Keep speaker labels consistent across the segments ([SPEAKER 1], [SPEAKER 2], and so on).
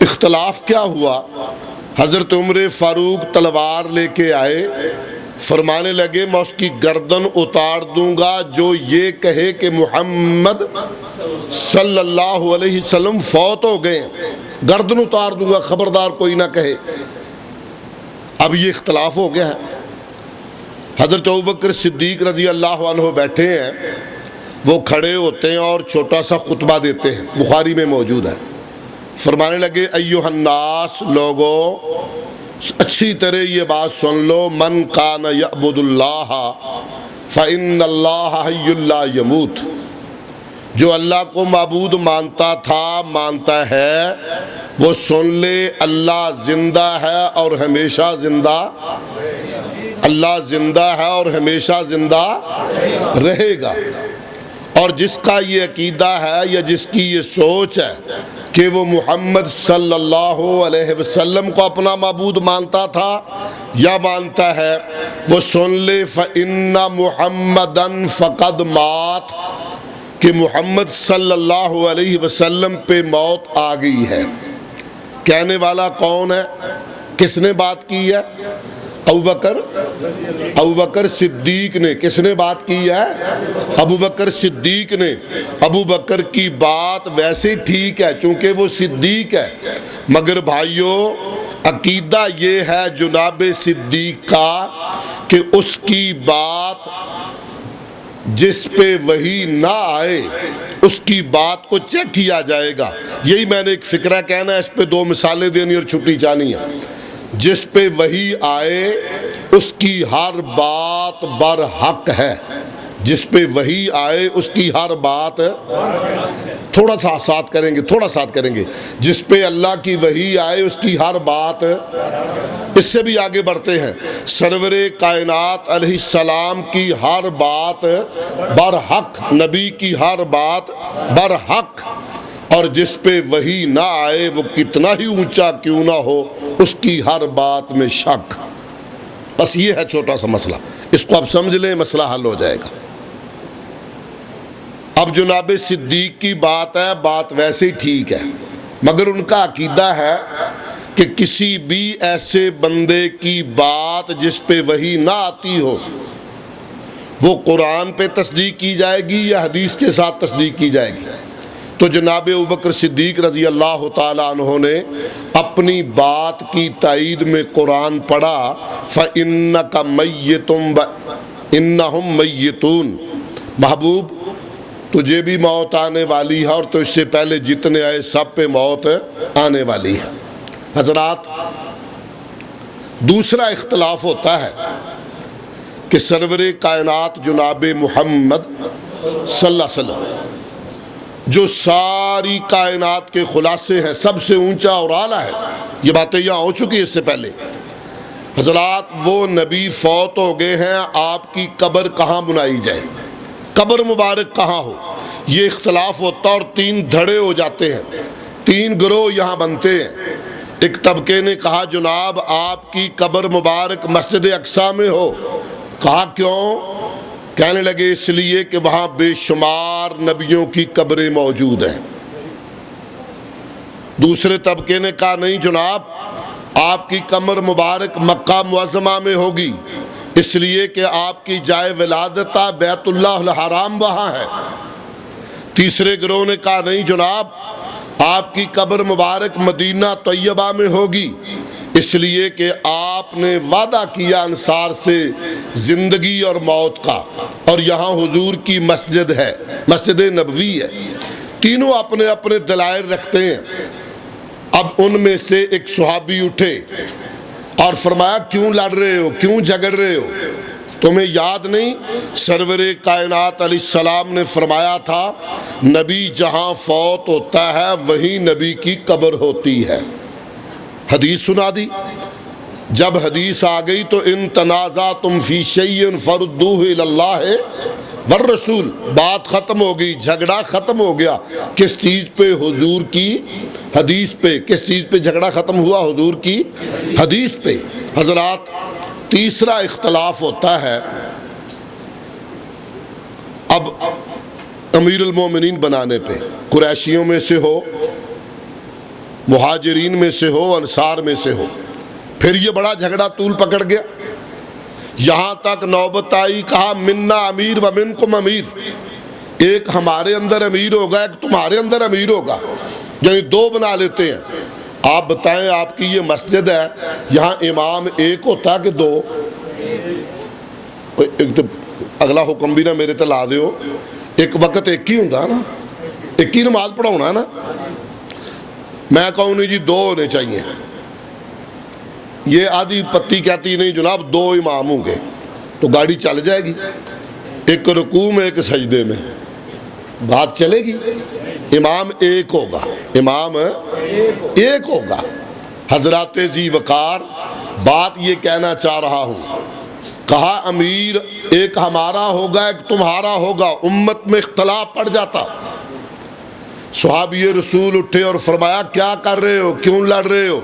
[SPEAKER 1] اختلاف کیا ہوا؟ حضرت عمر فاروق تلوار لے کے آئے، فرمانے لگے میں اس کی گردن اتار دوں گا جو یہ کہے کہ محمد صلی اللہ علیہ وسلم فوت ہو گئے ہیں، گردن اتار دوں گا، خبردار کوئی نہ کہے۔ اب یہ اختلاف ہو گیا ہے۔ حضرت ابوبکر صدیق رضی اللہ عنہ بیٹھے ہیں، وہ کھڑے ہوتے ہیں اور چھوٹا سا خطبہ دیتے ہیں، بخاری میں موجود ہے۔ فرمانے لگے ایھا الناس، لوگو اچھی طرح یہ بات سن لو، من کان یعبد اللہ فإن اللہ حی لا یموت، جو اللہ کو معبود مانتا تھا، مانتا ہے، وہ سن لے اللہ زندہ ہے اور ہمیشہ زندہ، اللہ زندہ ہے اور ہمیشہ زندہ رہے گا۔ اور جس کا یہ عقیدہ ہے یا جس کی یہ سوچ ہے کہ وہ محمد صلی اللہ علیہ وسلم کو اپنا معبود مانتا تھا یا مانتا ہے، وہ سن لے فَإِنَّ مُحَمَّدًا فَقَدْ مات، کہ محمد صلی اللہ علیہ وسلم پہ موت آ گئی ہے۔ کہنے والا کون ہے؟ کس نے بات کی ہے؟ ابوبکر صدیق نے۔ کس نے بات کی ہے؟ ابوبکر صدیق نے۔ ابوبکر کی بات ویسے ٹھیک ہے چونکہ وہ صدیق ہے، مگر بھائیو عقیدہ یہ ہے جناب صدیق کا کہ اس کی بات جس پہ وحی نہ آئے اس کی بات کو چیک کیا جائے گا۔ یہی میں نے ایک فکرہ کہنا ہے، اس پہ دو مثالیں دینی اور چھٹی جانی ہے۔ جس پہ وحی آئے اس کی ہر بات برحق ہے، جس پہ وحی آئے اس کی ہر بات، تھوڑا سا ساتھ کریں گے، جس پہ اللہ کی وحی آئے اس کی ہر بات۔ اس سے بھی آگے بڑھتے ہیں، سرور کائنات علیہ السلام کی ہر بات برحق، نبی کی ہر بات برحق، اور جس پہ وحی نہ آئے وہ کتنا ہی اونچا کیوں نہ ہو اس کی ہر بات میں شک۔ بس یہ ہے چھوٹا سا مسئلہ، اس کو اب سمجھ لیں، مسئلہ حل ہو جائے گا۔ اب جناب صدیق کی بات ہے، بات ویسے ٹھیک ہے، مگر ان کا عقیدہ ہے کہ کسی بھی ایسے بندے کی بات جس پہ وحی نہ آتی ہو وہ قرآن پہ تصدیق کی جائے گی یا حدیث کے ساتھ تصدیق کی جائے گی۔ تو جناب ابوبکر صدیق رضی اللہ تعالیٰ عنہ نے اپنی بات کی تائید میں قرآن پڑھا، فَإِنَّكَ مَيِّتٌ وَإِنَّهُمْ مَيِّتُونَ، محبوب تجھے بھی موت آنے والی ہے اور تو اس سے پہلے جتنے آئے سب پہ موت آنے والی ہے۔ حضرات، دوسرا اختلاف ہوتا ہے کہ سرور کائنات جناب محمد صلی اللہ علیہ وسلم جو ساری کائنات کے خلاصے ہیں، سب سے اونچا اور اعلیٰ ہے، یہ باتیں یہاں ہو چکی اس سے پہلے۔ حضرات، وہ نبی فوت ہو گئے ہیں، آپ کی قبر کہاں بنائی جائے، قبر مبارک کہاں ہو، یہ اختلاف ہوتا اور تین دھڑے ہو جاتے ہیں، تین گروہ یہاں بنتے ہیں۔ ایک طبقے نے کہا جناب آپ کی قبر مبارک مسجد اقصیٰ میں ہو۔ کہا کیوں؟ کہنے لگے اس لیے کہ وہاں بے شمار نبیوں کی قبریں موجود ہیں۔ دوسرے طبقے نے کہا نہیں جناب آپ کی قبر مبارک مکہ معظمہ میں ہوگی، اس لیے کہ آپ کی جائے ولادت بیت اللہ الحرام وہاں ہے۔ تیسرے گروہ نے کہا نہیں جناب آپ کی قبر مبارک مدینہ طیبہ میں ہوگی، اس لیے کہ آپ نے وعدہ کیا انصار سے زندگی اور موت کا، اور یہاں حضور کی مسجد ہے، مسجد نبوی ہے۔ تینوں اپنے اپنے دلائل رکھتے ہیں۔ اب ان میں سے ایک صحابی اٹھے اور فرمایا کیوں لڑ رہے ہو، کیوں جھگڑ رہے ہو، تمہیں یاد نہیں سرور کائنات علیہ السلام نے فرمایا تھا نبی جہاں فوت ہوتا ہے وہیں نبی کی قبر ہوتی ہے۔ حدیث سنا دی۔ جب حدیث آ گئی تو ان تنازعتم فی شیء فردوہ الی اللہ والرسول، بات ختم ہو گئی، جھگڑا ختم ہو گیا۔ کس چیز پہ؟ حضور کی حدیث پہ۔ کس چیز پہ جھگڑا ختم ہوا؟ حضور کی حدیث پہ۔ حضرات، تیسرا اختلاف ہوتا ہے اب امیر المومنین بنانے پہ، قریشیوں میں سے ہو مہاجرین میں سے ہو انصار میں سے ہو۔ پھر یہ بڑا جھگڑا طول پکڑ گیا، یہاں تک نوبت آئی، کہا منا امیر و منکم امیر، ایک ہمارے اندر امیر ہوگا ایک تمہارے اندر امیر ہوگا، یعنی دو بنا لیتے ہیں۔ آپ بتائیں آپ کی یہ مسجد ہے، یہاں امام ایک ہوتا کہ دو؟ ایک تو اگلا حکم بھی نہ میرے تے لا دیو، ایک وقت ایک ہی ہوتا نا، ایک ہی نماز پڑھاؤنا نا۔ میں کہوں نہیں جی دو ہونے چاہیے، یہ آدھی پتی کہتی نہیں جناب دو امام ہوں گے تو گاڑی چل جائے گی، ایک رکوع میں ایک سجدے میں، بات چلے گی؟ امام ایک ہوگا، امام ایک ہوگا۔ حضرات ذی وقار بات یہ کہنا چاہ رہا ہوں، کہا امیر ایک ہمارا ہوگا ایک تمہارا ہوگا، امت میں اختلاف پڑ جاتا۔ صحابی رسول اٹھے اور فرمایا کیا کر رہے ہو، کیوں لڑ رہے ہو؟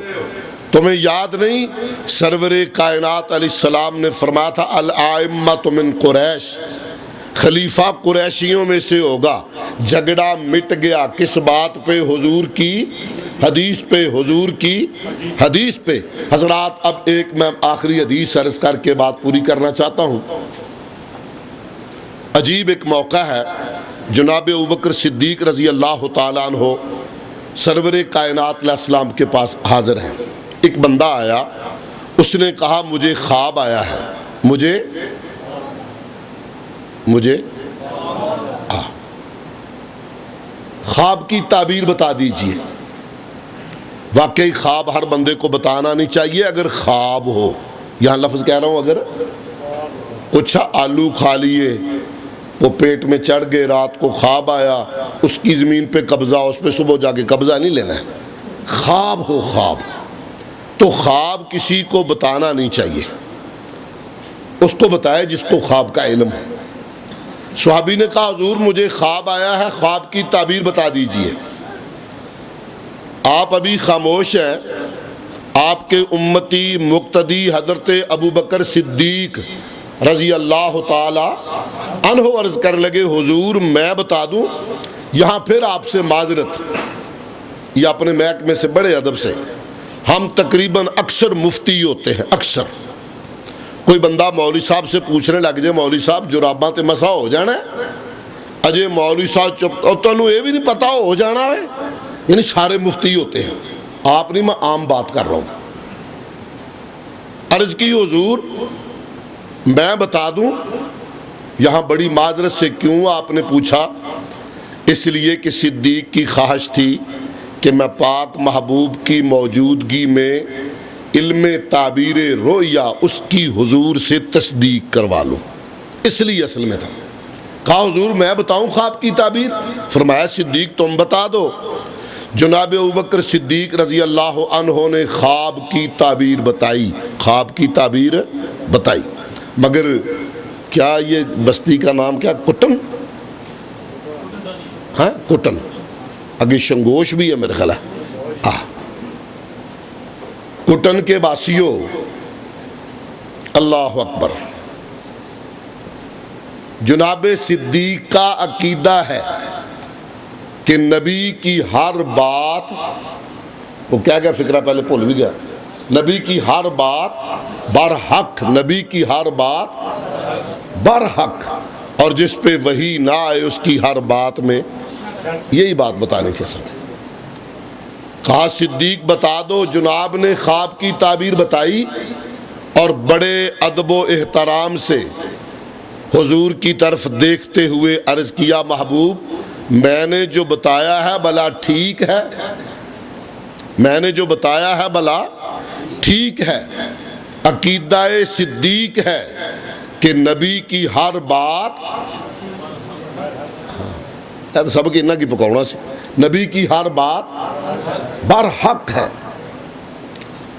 [SPEAKER 1] تمہیں یاد نہیں سرور کائنات علیہ السلام نے فرمایا تھا الائمۃ من قریش، خلیفہ قریشیوں میں سے ہوگا۔ جھگڑا مٹ گیا کس بات پہ؟ حضور کی حدیث پہ، حضور کی حدیث پہ۔ حضرات اب ایک میں آخری حدیث عرض کر کے بات پوری کرنا چاہتا ہوں۔ عجیب ایک موقع ہے، جناب ابوبکر صدیق رضی اللہ تعالیٰ عنہ سرور کائنات علیہ السلام کے پاس حاضر ہیں۔ ایک بندہ آیا، اس نے کہا مجھے خواب آیا ہے، مجھے خواب کی تعبیر بتا دیجئے۔ واقعی خواب ہر بندے کو بتانا نہیں چاہیے، اگر خواب ہو، یہاں لفظ کہہ رہا ہوں، اگر کچھ آلو کھا لیے وہ پیٹ میں چڑھ گئے، رات کو خواب آیا، اس کی زمین پہ قبضہ، اس پہ صبح جا کے قبضہ نہیں لینا ہے۔ خواب ہو، خواب تو خواب کسی کو بتانا نہیں چاہیے، اس کو بتائے جس کو خواب کا علم ہو۔ صحابی نے کہا حضور مجھے خواب آیا ہے، خواب کی تعبیر بتا دیجئے۔ آپ ابھی خاموش ہیں، آپ کے امتی مقتدی حضرت ابوبکر صدیق رضی اللہ تعالی عنہ عرض کر لگے حضور میں بتا دوں؟ یہاں پھر آپ سے معذرت، یہ اپنے محکمے سے بڑے ادب سے، ہم تقریباً اکثر مفتی ہوتے ہیں، اکثر کوئی بندہ مولوی صاحب سے پوچھنے لگ جائے مولوی صاحب جراباں تے مسا ہو جانا ہے، اجے مولوی صاحب چپ، اور تنوں یہ بھی نہیں پتا ہو جانا ہے، یعنی سارے مفتی ہوتے ہیں، آپ نہیں، میں عام بات کر رہا ہوں۔ عرض کی حضور میں بتا دوں؟ یہاں بڑی معذرت سے کیوں آپ نے پوچھا؟ اس لیے کہ صدیق کی خواہش تھی کہ میں پاک محبوب کی موجودگی میں علم تعبیر رؤیا اس کی حضور سے تصدیق کروا لوں، اس لیے اصل میں تھا۔ کہا حضور میں بتاؤں خواب کی تعبیر؟ فرمایا صدیق تم بتا دو۔ جناب ابوبکر صدیق رضی اللہ عنہ نے خواب کی تعبیر بتائی، خواب کی تعبیر بتائی، مگر کیا یہ بستی کا نام کیا؟ کٹن؟ ہاں کٹن، آگے شنگوش بھی ہے میرے خیال ہے۔ کٹن کے باسیوں اللہ اکبر، جناب صدیق کا عقیدہ ہے کہ نبی کی ہر بات، وہ کیا گیا فکرہ پہلے بھول بھی گیا، نبی کی ہر بات برحق، نبی کی ہر بات برحق، اور جس پہ وحی نہ آئے اس کی ہر بات میں، یہی بات بتانی تھی اصل میں۔ کہا صدیق بتا دو۔ جناب نے خواب کی تعبیر بتائی اور بڑے ادب و احترام سے حضور کی طرف دیکھتے ہوئے عرض کیا محبوب میں نے جو بتایا ہے بھلا ٹھیک ہے؟ میں نے جو بتایا ہے بھلا ٹھیک ہے؟ عقیدہ صدیق ہے کہ نبی کی ہر بات، سب کی نہ کی پکوڑا سے، نبی کی ہر بات برحق ہے۔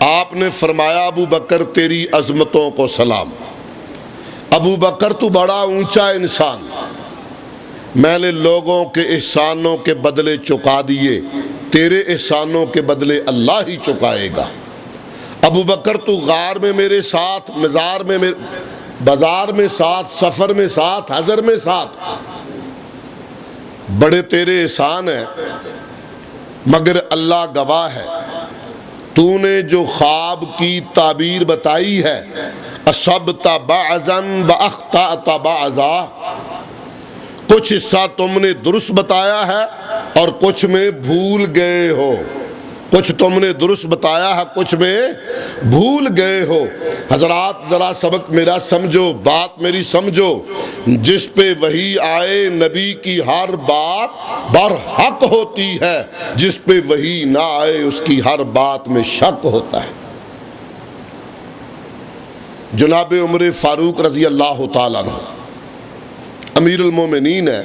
[SPEAKER 1] آپ نے فرمایا ابو بکر تیری عظمتوں کو سلام، ابو بکر تو بڑا اونچا انسان، میں نے لوگوں کے احسانوں کے بدلے چکا دیے، تیرے احسانوں کے بدلے اللہ ہی چکائے گا۔ ابو بکر تو غار میں میرے ساتھ، مزار میں بازار میں ساتھ، سفر میں ساتھ، حضر میں ساتھ، بڑے تیرے احسان ہیں۔ مگر اللہ گواہ ہے تو نے جو خواب کی تعبیر بتائی ہے اصبت بعضا واخطأت بعضا، کچھ حصہ تم نے درست بتایا ہے اور کچھ میں بھول گئے ہو، کچھ تم نے درست بتایا ہے کچھ میں بھول گئے ہو۔ حضرات ذرا سبق میرا سمجھو، بات میری سمجھو، جس پہ وحی آئے نبی کی ہر بات برحق ہوتی ہے، جس پہ وحی نہ آئے اس کی ہر بات میں شک ہوتا ہے۔ جناب عمر فاروق رضی اللہ تعالیٰ عنہ امیر المومنین ہے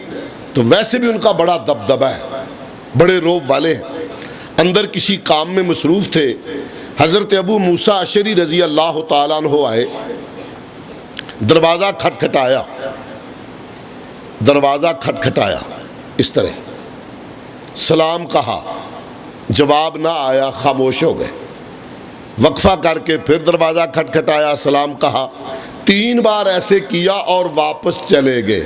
[SPEAKER 1] تو ویسے بھی ان کا بڑا دبدبہ ہے، بڑے روب والے ہیں، اندر کسی کام میں مصروف تھے۔ حضرت ابو موسیٰ اشعری رضی اللہ تعالیٰ عنہ آئے، دروازہ کھٹکھٹایا، دروازہ کھٹکھٹایا اس طرح، سلام کہا، جواب نہ آیا، خاموش ہو گئے۔ وقفہ کر کے پھر دروازہ کھٹکھٹایا، سلام کہا، 3 بار ایسے کیا اور واپس چلے گئے،